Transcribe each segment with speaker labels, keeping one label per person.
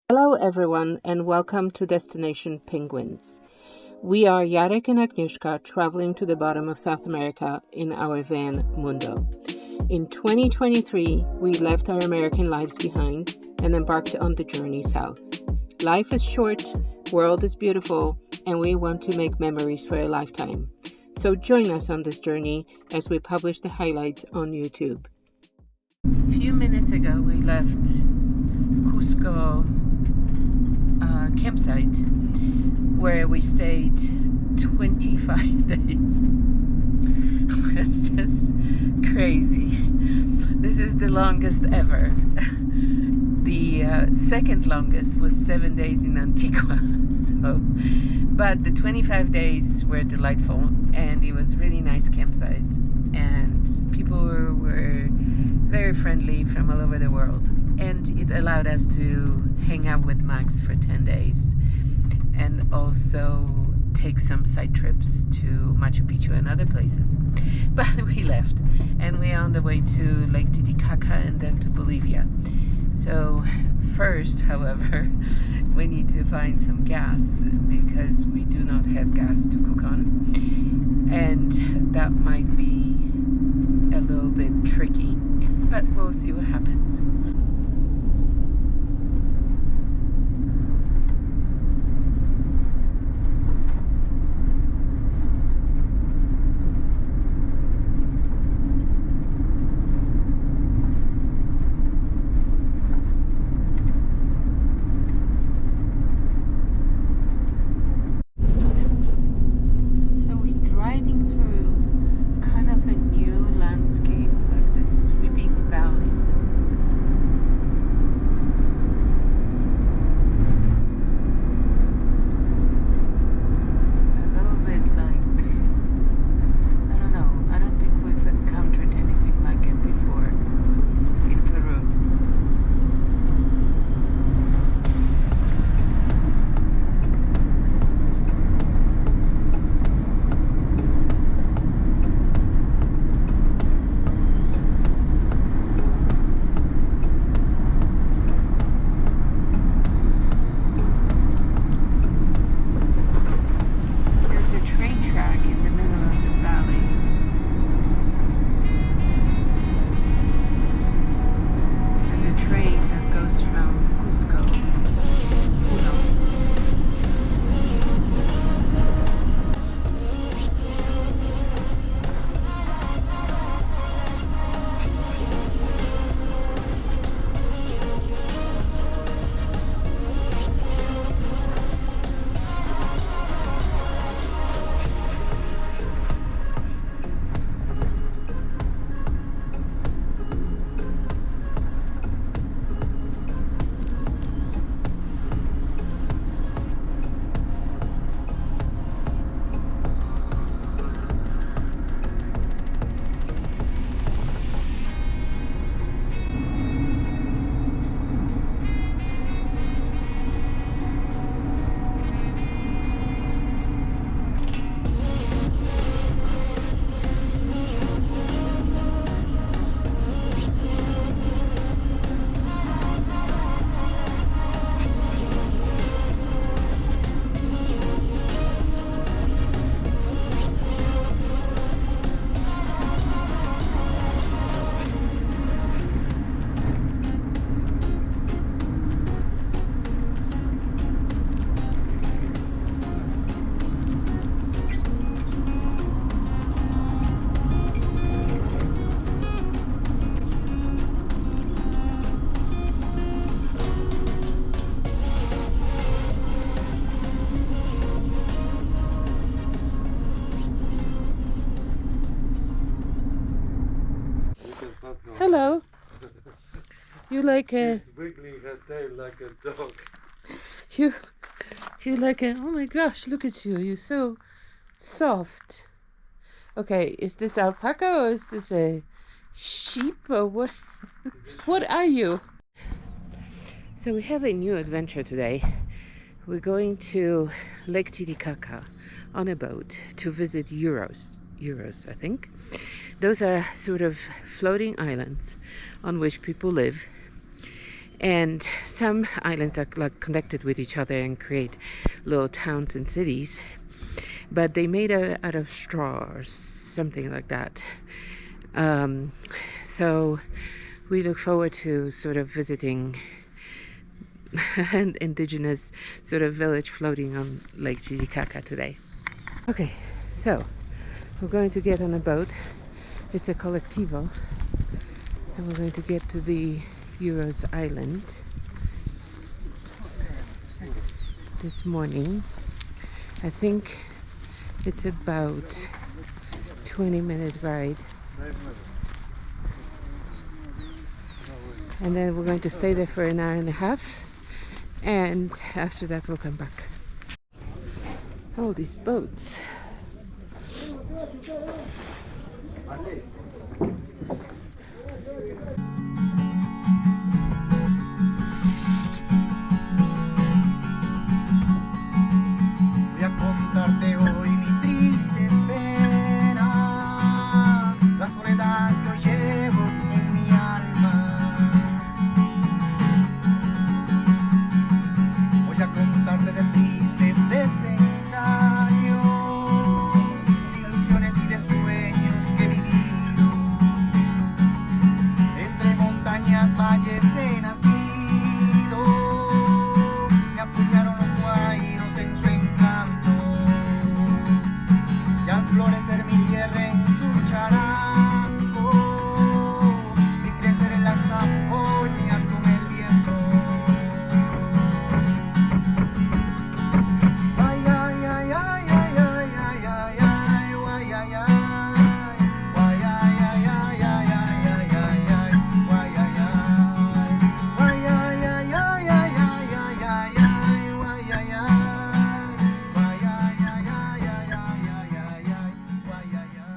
Speaker 1: Hello everyone and welcome to Destination Penguins. We are Jarek and Agnieszka traveling to the bottom of South America in our van Mundo. In 2023, we left our American lives behind and embarked on the journey south. Life is short, world is beautiful, and we want to make memories for a lifetime. So join us on this journey as we publish the highlights on YouTube. A few minutes ago we left Cusco campsite where we stayed 25 days. It's just crazy. This is the longest ever. The second longest was 7 days in Antigua. But the 25 days were delightful, and it was really nice campsite, and people were very friendly from all over the world, and it allowed us to hang out with Max for 10 days and also take some side trips to Machu Picchu and other places. But we left and we are on the way to Lake Titicaca and then to Bolivia. So first, however, we need to find some gas because we do not have gas to cook on, and that might be a little bit tricky, but we'll see what happens. Hello. You like a...
Speaker 2: She's wiggling her tail like a dog.
Speaker 1: You like a... Oh my gosh, look at you. You're so soft. Okay, is this alpaca or is this a sheep or what? What are you? So we have a new adventure today. We're going to Lake Titicaca on a boat to visit Uros, I think. Those are sort of floating islands on which people live. And some islands are like connected with each other and create little towns and cities, but they made it out of straw or something like that. So we look forward to sort of visiting an indigenous sort of village floating on Lake Titicaca today. Okay, so we're going to get on a boat. It's a collectivo, and we're going to get to the Uros island this morning. I think it's about 20-minute ride, and then we're going to stay there for an hour and a half, and after that we'll come back. All these boats.
Speaker 3: Voy a contarte hoy mi triste pena, la soledad que hoy llevo en mi alma. Voy a contarte de tristes desengaños, de ilusiones y de sueños que he vivido. Entre montañas, valles he nacido, me apuñaron los guairos en su encanto, y al florecer mi tierra en su charango, vi crecer en las ampollas con el viento. Ay, ay, ay, ay, ay, ay, ay, ay, ay, guay, ay, ay, guay, ay, ay, ay, ay, ay, ay, ay, ay, guay, ay, ay, guay, ay, ay, ay, ay, ay, ay, ay, guay, ay, ay, guay, ay, ay, ay, ay, ay, ay, guay, ay, ay.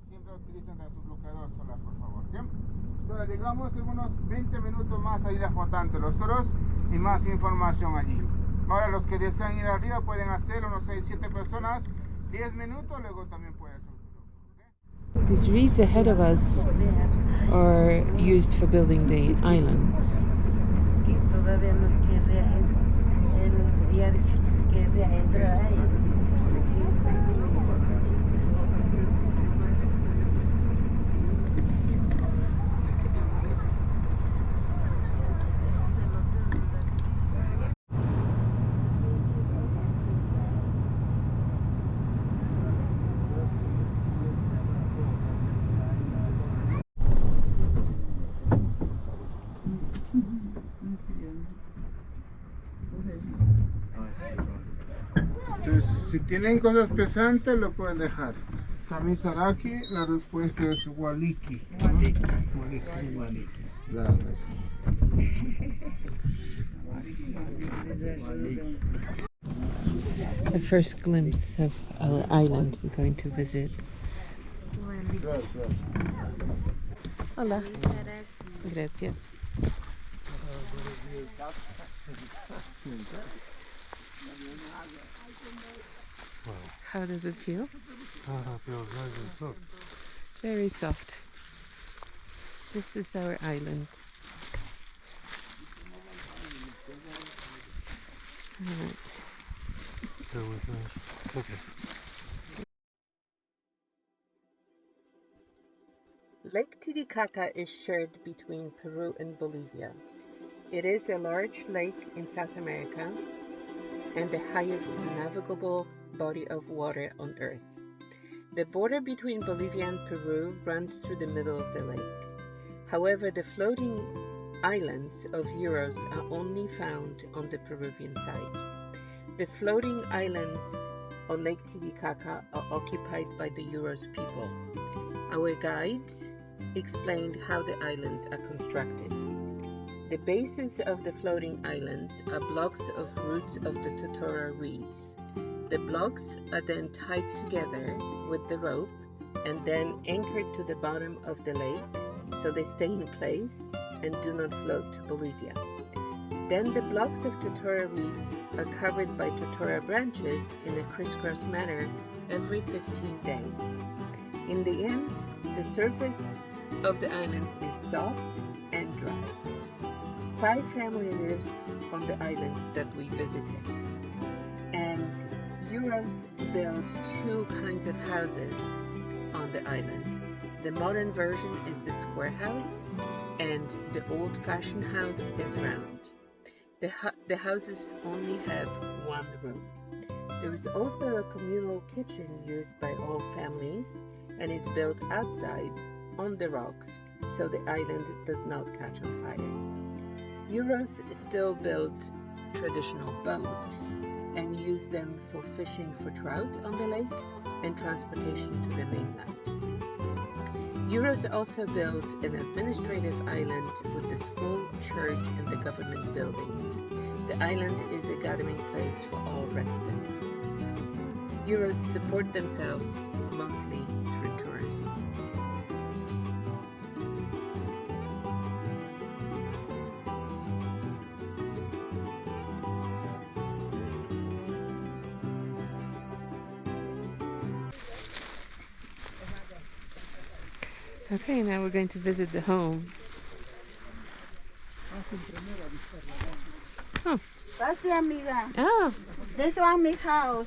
Speaker 4: Siempre utilicen su bloqueador solar, por favor, ¿ok? Entonces llegamos en unos 20 minutos más a Isla Flotante, los Uros, y más información allí. Ahora los que desean ir arriba pueden hacer unos 6-7 personas, 10 minutos, luego también pueden hacer.
Speaker 1: These reeds ahead of us are used for building the islands.
Speaker 5: Que todavía no querría ya decir que querría entrar ahí.
Speaker 4: Entonces, si tienen cosas pesantes, lo pueden dejar. Kamisaraki, la respuesta es waliki. Waliki. La-
Speaker 1: The first glimpse of our island we're going to visit. Hola. Gracias. How does it feel?
Speaker 2: Feels nice and soft.
Speaker 1: Very soft. This is our island. Alright.
Speaker 2: So we finish. It's okay.
Speaker 1: Lake Titicaca is shared between Peru and Bolivia. It is a large lake in South America and the highest navigable body of water on Earth. The border between Bolivia and Peru runs through the middle of the lake. However, the floating islands of Uros are only found on the Peruvian side. The floating islands on Lake Titicaca are occupied by the Uros people. Our guides explained how the islands are constructed. The bases of the floating islands are blocks of roots of the totora reeds. The blocks are then tied together with the rope and then anchored to the bottom of the lake so they stay in place and do not float to Bolivia. Then the blocks of totora reeds are covered by totora branches in a crisscross manner every 15 days. In the end, the surface of the islands is soft and dry. 5 family lives on the island that we visited, and Uros built 2 kinds of houses on the island. The modern version is the square house, and the old-fashioned house is round. The houses only have 1 room. There is also a communal kitchen used by all families, and it's built outside on the rocks so the island does not catch on fire. Uros still build traditional boats and use them for fishing for trout on the lake and transportation to the mainland. Uros also built an administrative island with the school, church, and the government buildings. The island is a gathering place for all residents. Uros support themselves mostly through tourism. Okay, now we're going to visit the home. Oh.
Speaker 5: Pase, amiga.
Speaker 1: Oh,
Speaker 5: This one, mi house.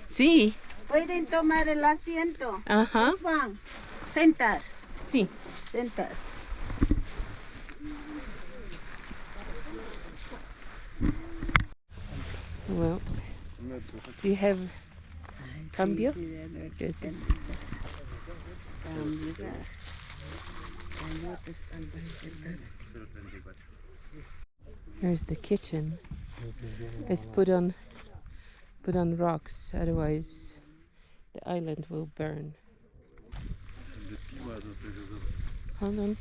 Speaker 1: sí.
Speaker 5: Pueden tomar el asiento.
Speaker 1: Ajá.
Speaker 5: This one. Sentar.
Speaker 1: Sí.
Speaker 5: Sentar.
Speaker 1: Well, do you have cambio? Gracias. Here's the kitchen. It's put on rocks, otherwise the island will burn. Hold on.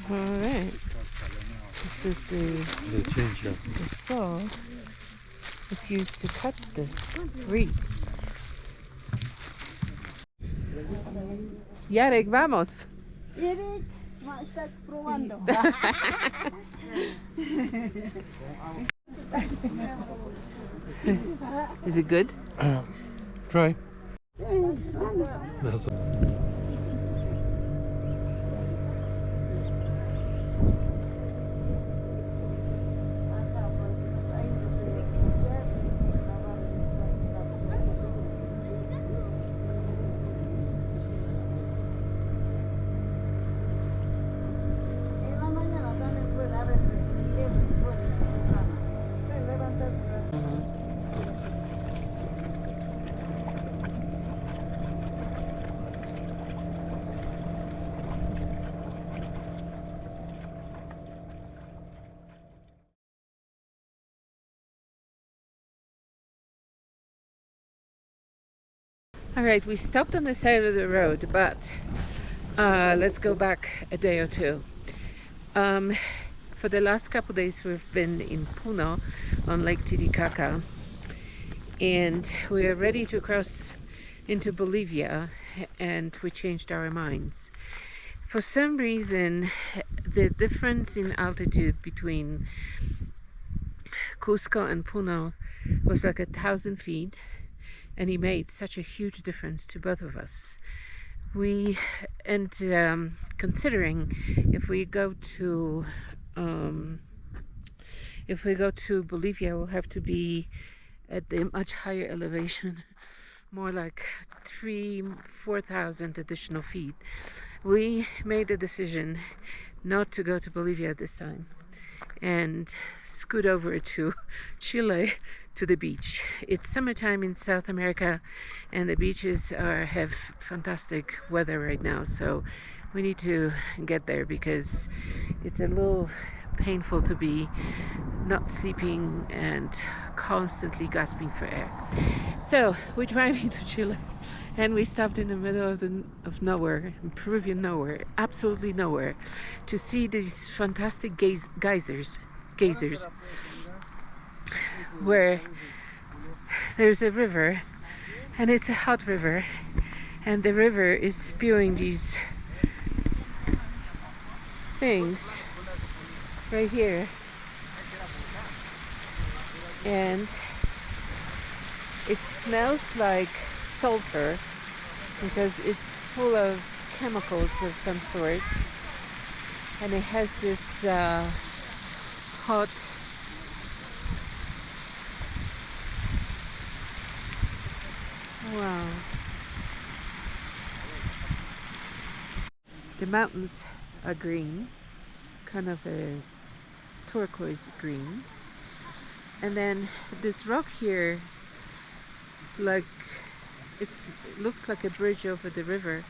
Speaker 1: All right. This is the saw. It's used to cut the reeds. Jarek, vamos.
Speaker 5: Eric, estás probando.
Speaker 1: Is it good?
Speaker 2: Try. That's
Speaker 1: All right, we stopped on the side of the road, but let's go back a day or two. For the last couple of days, we've been in Puno on Lake Titicaca, and we are ready to cross into Bolivia, and we changed our minds. For some reason, the difference in altitude between Cusco and Puno was like 1,000 feet, and it made such a huge difference to both of us. Considering if we go to Bolivia, we'll have to be at a much higher elevation, more like 3,000-4,000 additional feet. We made a decision not to go to Bolivia this time and scoot over to Chile, to the beach. It's summertime in South America, and the beaches have fantastic weather right now, so we need to get there because it's a little painful to be not sleeping and constantly gasping for air. So we're driving to Chile, and we stopped in the middle of nowhere, in Peruvian nowhere, absolutely nowhere, to see these fantastic geysers, where there's a river, and it's a hot river, and the river is spewing these things right here, and it smells like sulfur because it's full of chemicals of some sort, and it has this hot wow. The mountains are green, kind of a turquoise green, and then this rock here, like it looks like a bridge over the river.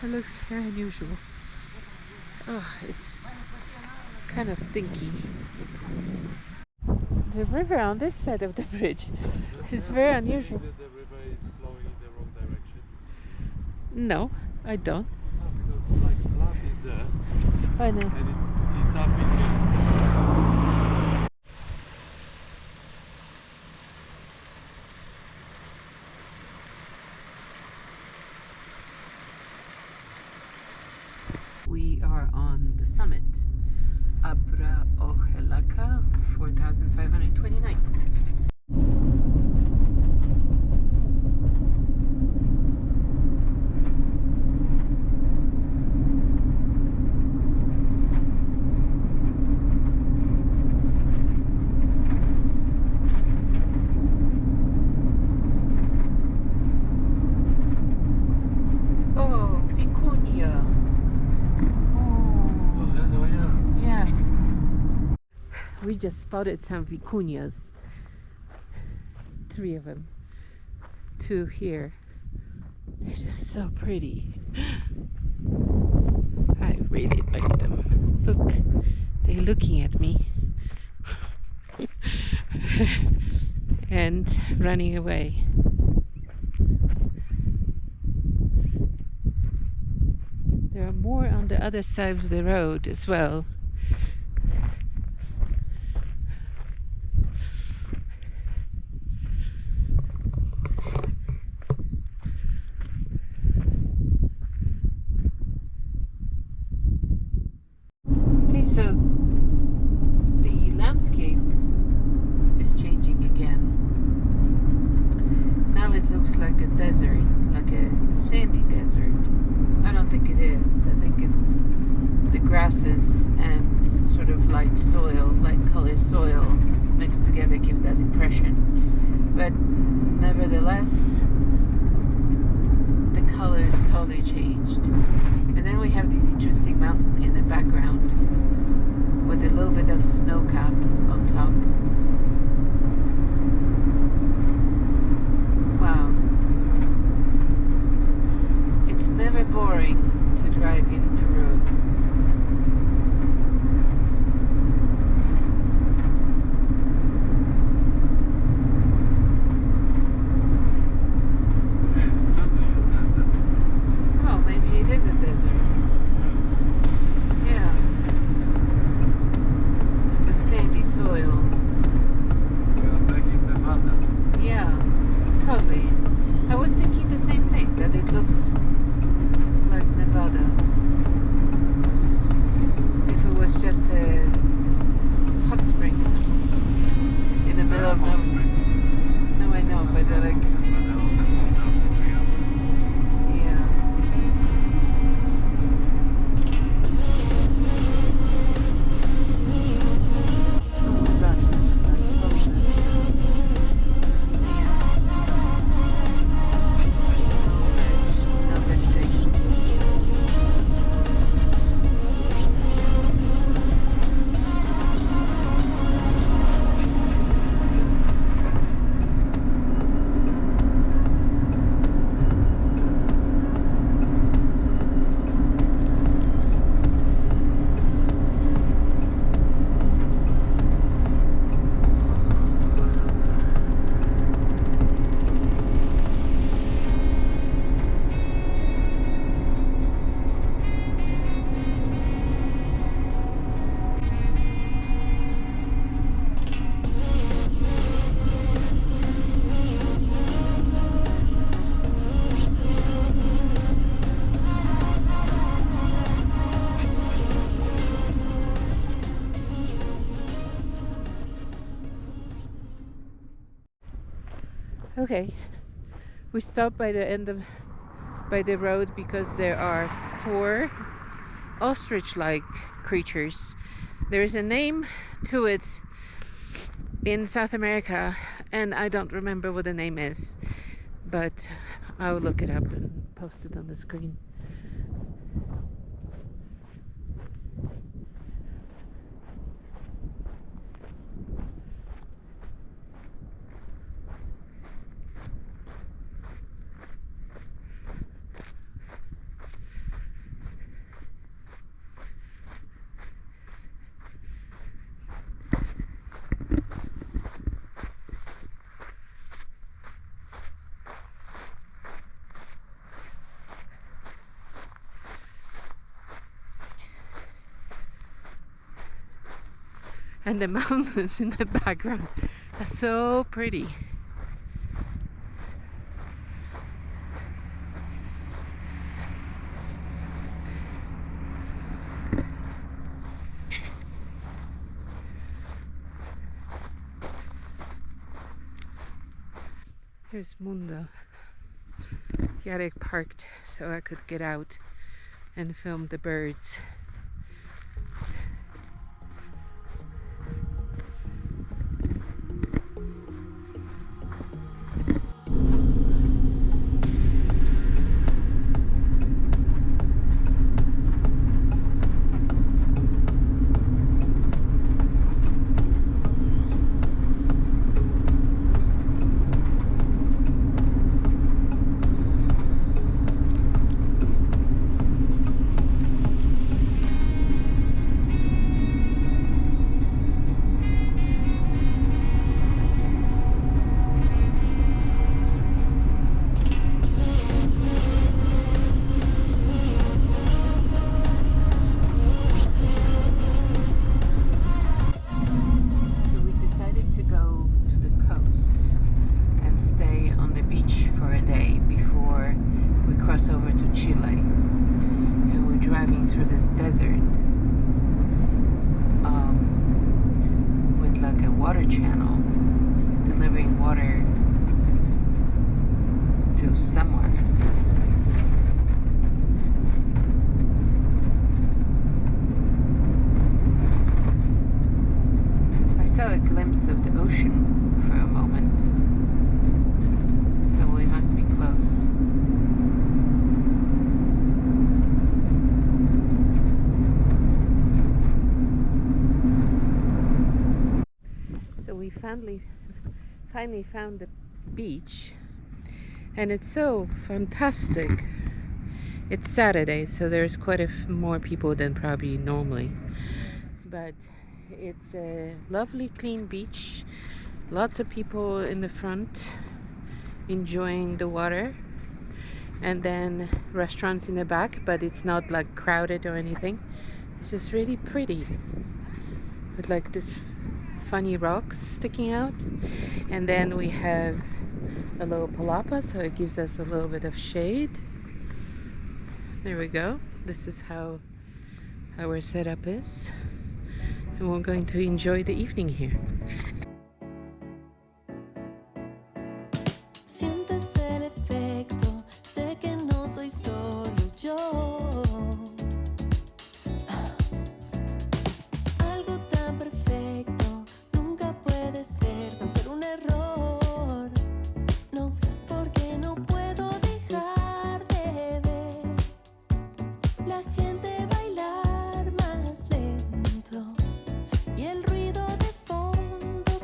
Speaker 1: It looks very unusual. Oh, it's kind of stinky. The river on this side of the bridge is very unusual.
Speaker 2: The river is flowing in the wrong direction.
Speaker 1: No, I don't.
Speaker 2: No, because like flood is there
Speaker 1: I know.
Speaker 2: and it's up in the...
Speaker 1: We are on the summit, Abra Ojelaka, 4,529. Oh, Vicuña.
Speaker 2: Oh, hello, yeah.
Speaker 1: Yeah. We just spotted some vicuñas. 3 of them. 2 here. They're just so pretty. I really like them. Look, they're looking at me. And running away. There are more on the other side of the road as well. Okay, so the landscape is changing again. Now it looks like a desert, like a sandy desert. I don't think it is. I think it's the grasses and sort of light soil, light colored soil mixed together gives that impression. But nevertheless, the colors totally changed. And then we have this interesting mountain in the background with a little bit of snow cap on top. Wow. It's never boring to drive in Peru.
Speaker 2: It's totally a desert.
Speaker 1: Oh, maybe it is a desert. Yeah. It's a sandy soil.
Speaker 2: We are back in Nevada.
Speaker 1: Yeah, totally. I was thinking the same thing, that it looks like Nevada. If it was just a hot springs in the middle of nowhere. No, I know, but they're like, yeah. Oh my gosh, that's so nice. No vegetation. Okay, we stopped by the end of by the road because there are 4 ostrich-like creatures. There is a name to it in South America, and I don't remember what the name is, but I'll look it up and post it on the screen. And the mountains in the background are so pretty. Here's Mundo. He had it parked so I could get out and film the birds. Finally found the beach, and it's so fantastic. It's Saturday, so there's quite more people than probably normally, but it's a lovely clean beach, lots of people in the front enjoying the water, and then restaurants in the back, but it's not like crowded or anything. It's just really pretty with like this funny rocks sticking out, and then we have a little palapa, so it gives us a little bit of shade. There we go. This is how our setup is, and we're going to enjoy the evening here.
Speaker 6: Sientes el efecto, sé que no soy solo yo. Algo tan perfecto nunca puede ser, tan ser un error. No, porque no puedo dejar de ver la gente bailar más lento y el ruido de fondo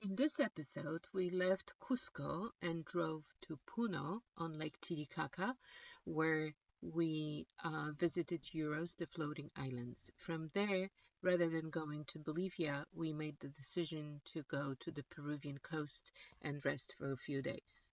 Speaker 1: In this episode, we left Cusco and drove to Puno on Lake Titicaca, where we visited Uros, the floating islands. From there, rather than going to Bolivia, we made the decision to go to the Peruvian coast and rest for a few days.